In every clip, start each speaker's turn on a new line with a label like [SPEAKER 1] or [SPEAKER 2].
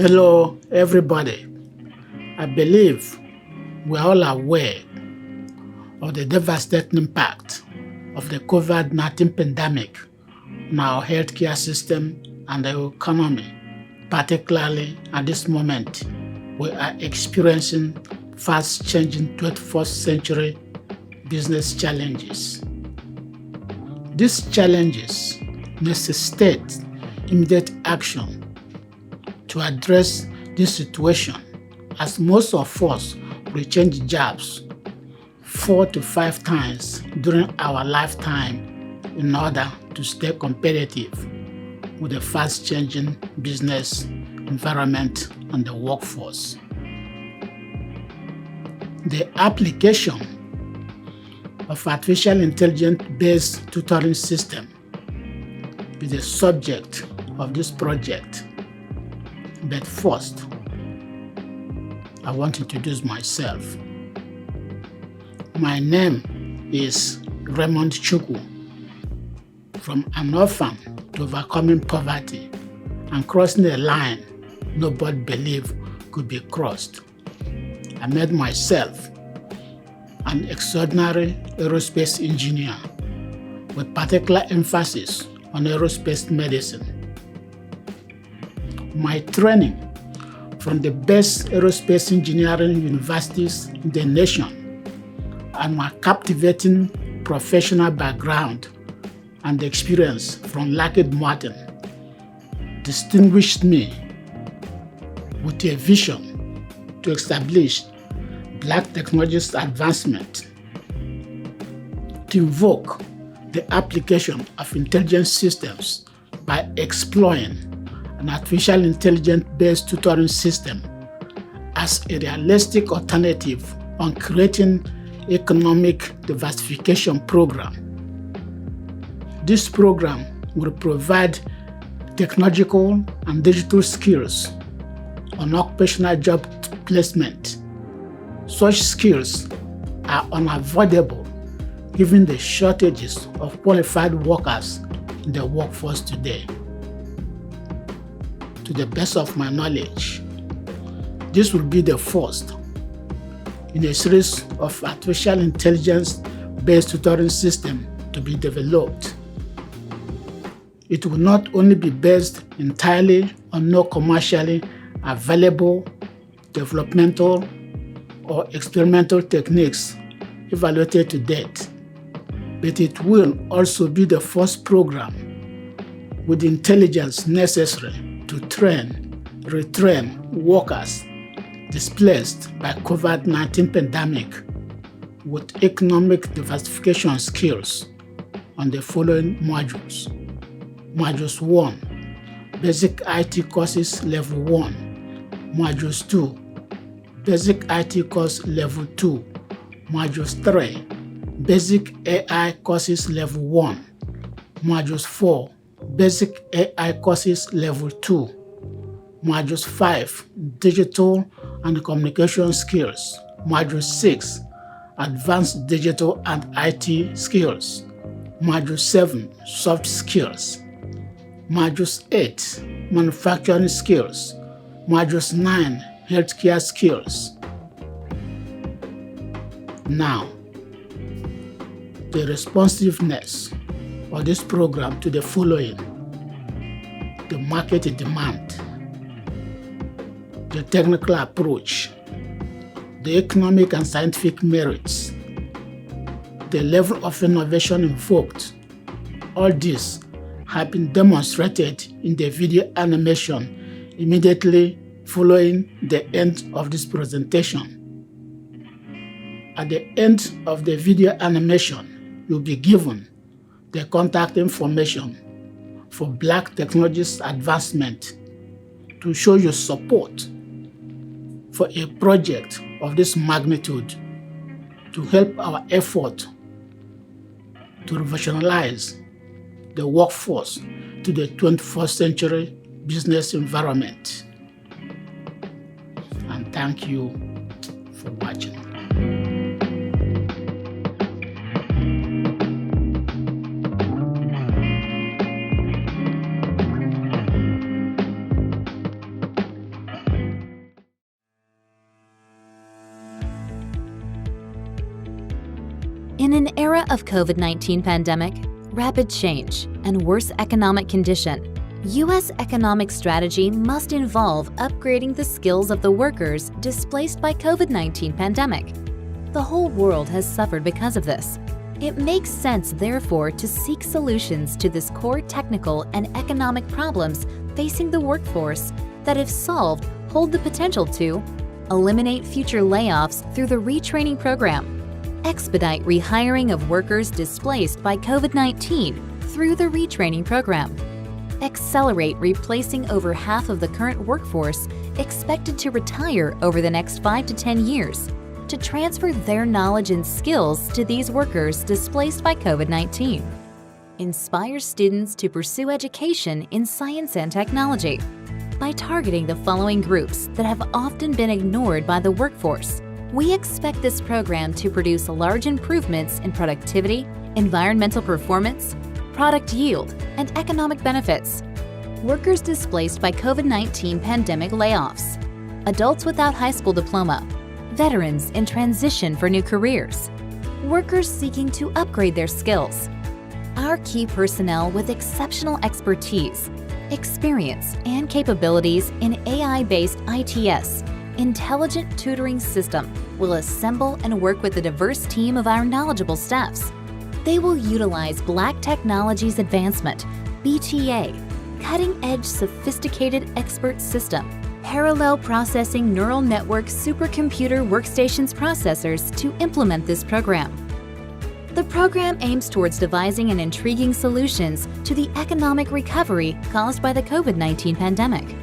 [SPEAKER 1] Hello, everybody. I believe we are all aware of the devastating impact of the COVID-19 pandemic on our healthcare system and the economy, particularly at this moment we are experiencing fast-changing 21st century business challenges. These challenges necessitate immediate action to address this situation, as most of us will change jobs 4 to 5 times during our lifetime in order to stay competitive with the fast-changing business environment and the workforce. The application of artificial intelligence-based tutoring system is the subject of this project. But first, I want to introduce myself. My name is Raymond Chukwu, from an orphan to overcoming poverty and crossing a line nobody believed could be crossed. I made myself an extraordinary aerospace engineer with particular emphasis on aerospace medicine. My training from the best aerospace engineering universities in the nation and my captivating professional background and experience from Lockheed Martin distinguished me with a vision to establish Black technologies advancement, to invoke the application of intelligence systems by exploring an artificial intelligence-based tutoring system as a realistic alternative on creating economic diversification program. This program will provide technological and digital skills on occupational job placement. Such skills are unavoidable given the shortages of qualified workers in the workforce today. To the best of my knowledge, this will be the first in a series of artificial intelligence-based tutoring systems to be developed. It will not only be based entirely on no commercially available developmental or experimental techniques evaluated to date, but it will also be the first program with the intelligence necessary to train, retrain workers displaced by COVID-19 pandemic with economic diversification skills on the following modules. Modules 1, Basic IT Courses Level 1. Modules 2, Basic IT Course Level 2. Modules 3, Basic AI Courses Level 1. Modules 4, Basic AI Courses Level 2. Module 5, Digital and Communication Skills. Module 6, Advanced Digital and IT Skills. Module 7, Soft Skills. Module 8, Manufacturing Skills. Module 9, Healthcare Skills. Now, the responsiveness of this program to the following: the market demand, the technical approach, the economic and scientific merits, the level of innovation invoked. All these have been demonstrated in the video animation immediately following the end of this presentation. At the end of the video animation, you'll be given the contact information for Black Technologies Advancement to show your support for a project of this magnitude to help our effort to revolutionize the workforce to the 21st century business environment. And thank you for watching.
[SPEAKER 2] of COVID-19 pandemic, rapid change, and worse economic condition, U.S. economic strategy must involve upgrading the skills of the workers displaced by COVID-19 pandemic. The whole world has suffered because of this. It makes sense, therefore, to seek solutions to this core technical and economic problems facing the workforce that, if solved, hold the potential to eliminate future layoffs through the retraining program, expedite rehiring of workers displaced by COVID-19 through the retraining program, accelerate replacing over half of the current workforce expected to retire over the next 5 to 10 years to transfer their knowledge and skills to these workers displaced by COVID-19. Inspire students to pursue education in science and technology by targeting the following groups that have often been ignored by the workforce. We expect this program to produce large improvements in productivity, environmental performance, product yield, and economic benefits. Workers displaced by COVID-19 pandemic layoffs, adults without high school diploma, veterans in transition for new careers, workers seeking to upgrade their skills. Our key personnel with exceptional expertise, experience, and capabilities in AI-based ITS, intelligent tutoring system, will assemble and work with a diverse team of our knowledgeable staffs. They will utilize Black Technologies Advancement, BTA, cutting-edge sophisticated expert system, parallel processing neural network supercomputer workstations processors to implement this program. The program aims towards devising an intriguing solutions to the economic recovery caused by the COVID-19 pandemic.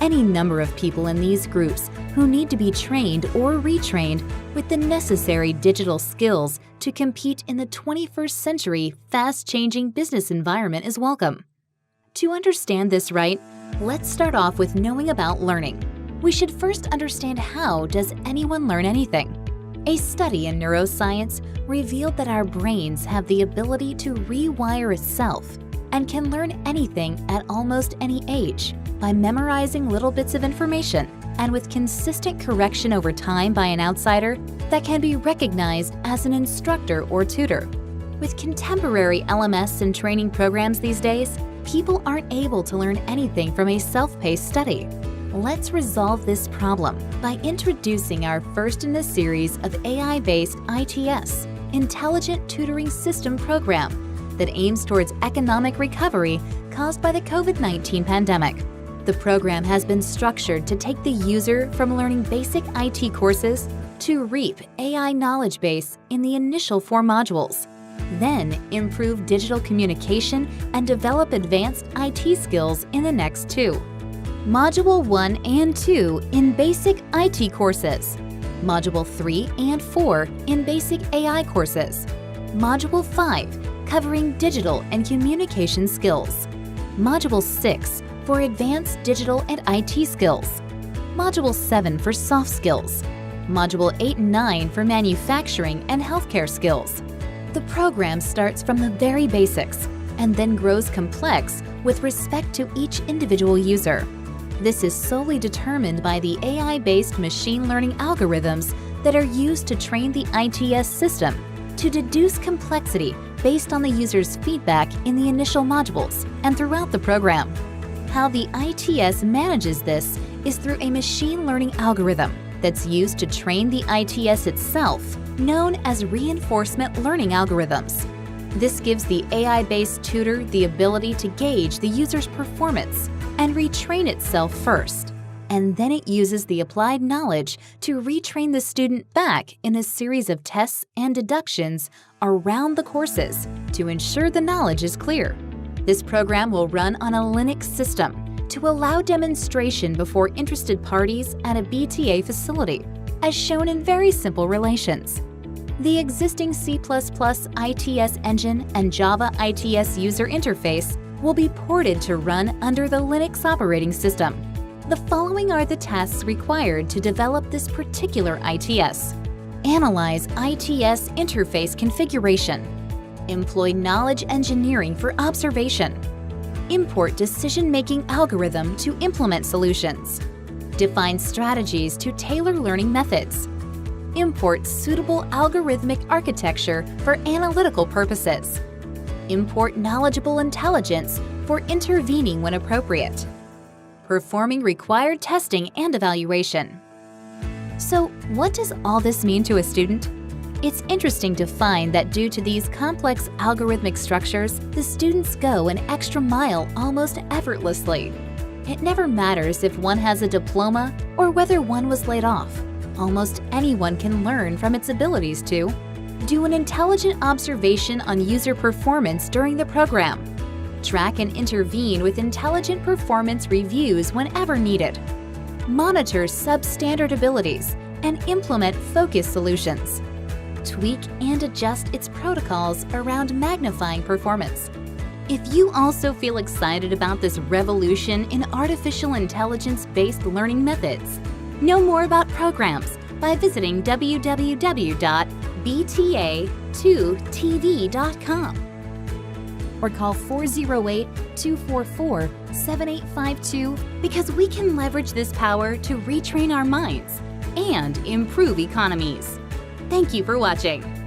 [SPEAKER 2] Any number of people in these groups who need to be trained or retrained with the necessary digital skills to compete in the 21st century fast-changing business environment is welcome. To understand this right, let's start off with knowing about learning. We should first understand how does anyone learn anything. A study in neuroscience revealed that our brains have the ability to rewire itself and can learn anything at almost any age by memorizing little bits of information and with consistent correction over time by an outsider that can be recognized as an instructor or tutor. With contemporary LMS and training programs these days, people aren't able to learn anything from a self-paced study. Let's resolve this problem by introducing our first in a series of AI-based ITS, Intelligent Tutoring System program that aims towards economic recovery caused by the COVID-19 pandemic. The program has been structured to take the user from learning basic IT courses to reap AI knowledge base in the initial 4 modules, then improve digital communication and develop advanced IT skills in the next 2. Module 1 and 2 in basic IT courses, Module 3 and 4 in basic AI courses, Module 5 covering digital and communication skills, Module 6 for advanced digital and IT skills, Module 7 for soft skills, Module 8 and 9 for manufacturing and healthcare skills. The program starts from the very basics and then grows complex with respect to each individual user. This is solely determined by the AI-based machine learning algorithms that are used to train the ITS system to deduce complexity based on the user's feedback in the initial modules and throughout the program. How the ITS manages this is through a machine learning algorithm that's used to train the ITS itself, known as reinforcement learning algorithms. This gives the AI-based tutor the ability to gauge the user's performance and retrain itself first, and then it uses the applied knowledge to retrain the student back in a series of tests and deductions around the courses to ensure the knowledge is clear. This program will run on a Linux system to allow demonstration before interested parties at a BTA facility, as shown in very simple relations. The existing C++ ITS engine and Java ITS user interface will be ported to run under the Linux operating system. The following are the tasks required to develop this particular ITS. Analyze ITS interface configuration. Employ knowledge engineering for observation. Import decision-making algorithm to implement solutions. Define strategies to tailor learning methods. import suitable algorithmic architecture for analytical purposes. Import knowledgeable intelligence for intervening when appropriate. Performing required testing and evaluation. So, what does all this mean to a student? It's interesting to find that due to these complex algorithmic structures, the students go an extra mile almost effortlessly. It never matters if one has a diploma or whether one was laid off. Almost anyone can learn from its abilities to do an intelligent observation on user performance during the program, track and intervene with intelligent performance reviews whenever needed, monitor substandard abilities, and implement focused solutions, tweak and adjust its protocols around magnifying performance. If you also feel excited about this revolution in artificial intelligence-based learning methods, know more about programs by visiting www.bta2tv.com or call 408-244-7852 because we can leverage this power to retrain our minds and improve economies. Thank you for watching.